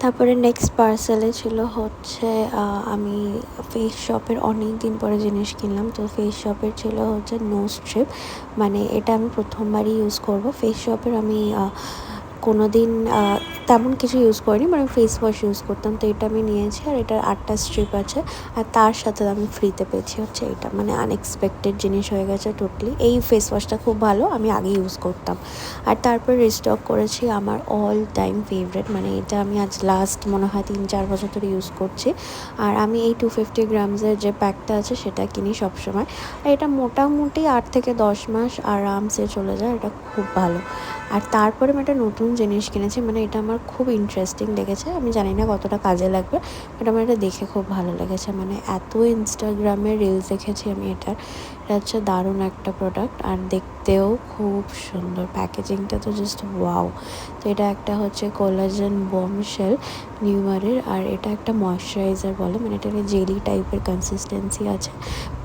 তারপরে নেক্সট পার্সেলে ছিল হচ্ছে আমি ফেস শপের অনেক দিন পরে জিনিস কিনলাম। তো ফেস শপের ছিল হচ্ছে নোজ স্ট্রিপ, মানে এটা আমি প্রথমবারই ইউজ করব। ফেস শপের আমি কোনো দিন তেমন কিছু ইউজ করিনি, মানে ফেস ওয়াশ ইউজ করতাম। তো এটা আমি নিয়েছি, আর এটার 8টা স্ট্রিপ আছে, আর তার সাথে আমি ফ্রিতে পেয়েছি হচ্ছে এটা, মানে আনএক্সপেক্টেড জিনিস হয়ে গেছে টোটালি। এই ফেস ওয়াশটা খুব ভালো, আমি আগে ইউজ করতাম। আর তারপর রিস্টক করেছি আমার অল টাইম ফেভারিট, মানে এটা আমি আজ লাস্ট মনে হয় 3-4 বছর ধরে ইউজ করছি। আর আমি এই 250 গ্রামসের যে প্যাকটা আছে সেটা কিনি সবসময়। আর এটা মোটামুটি 8 থেকে 10 মাস আরামসে চলে যায়, এটা খুব ভালো। আর তারপরে আমি একটা নতুন জিনিস কিনেছি, মানে এটা আমার খুব ইন্টারেস্টিং লেগেছে, আমি জানি না কতটা কাজে লাগবে, বাট আমার এটা দেখে খুব ভালো লেগেছে। মানে এত ইনস্টাগ্রামে রিলস দেখেছি আমি এটা হচ্ছে দারুণ একটা প্রোডাক্ট, আর দেখতেও খুব সুন্দর। প্যাকেজিংটা তো জাস্ট ওয়াও। তো এটা একটা হচ্ছে কোলাজেন বমশেল নিউমারের, আর এটা একটা ময়শ্চারাইজার বলে, মানে এটা জেলি টাইপের কনসিস্টেন্সি আছে,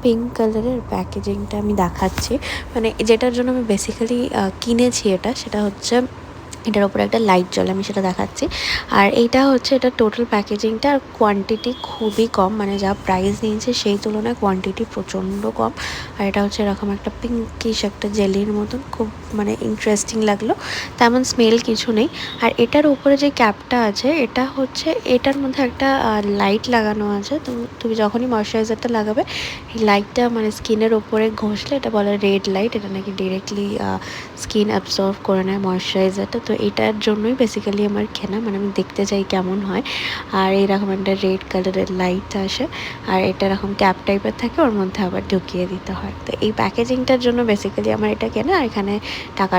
পিঙ্ক কালারের। প্যাকেজিংটা আমি দেখাচ্ছি, মানে যেটার জন্য আমি বেসিক্যালি কিনেছি এটা, সেটা হচ্ছে এটার উপরে একটা লাইট জ্বলে, আমি সেটা দেখাচ্ছি। আর এইটা হচ্ছে এটা টোটাল প্যাকেজিংটা, আর কোয়ান্টিটি খুবই কম, মানে যা প্রাইস নিয়েছে সেই তুলনায় কোয়ান্টিটি প্রচণ্ড কম। আর এটা হচ্ছে এরকম একটা পিঙ্কিশ একটা জেলির মতন, খুব মানে ইন্টারেস্টিং লাগলো। তেমন স্মেল কিছু নেই। আর এটার উপরে যে ক্যাপটা আছে, এটা হচ্ছে এটার মধ্যে একটা লাইট লাগানো আছে। তো তুমি যখনই ময়শ্চারাইজারটা লাগাবে, এই লাইটটা মানে স্কিনের ওপরে ঘষলে, এটা বলে রেড লাইট, এটা নাকি ডিরেক্টলি স্কিন অ্যাবসর্ভ করে নেয় ময়শ্চারাইজারটা। তো এটার জন্যই বেসিক্যালি আমার কেনা, মানে আমি দেখতে চাই কেমন হয়। আর এইরকম একটা রেড কালারের লাইট আসে, আর এটা এরকম ক্যাপ টাইপের থাকে, ওর মধ্যে আবার ঢুকিয়ে দিতে হয়। তো এই প্যাকেজিংটার জন্য বেসিক্যালি আমার এটা কেনা, আর এখানে টাকা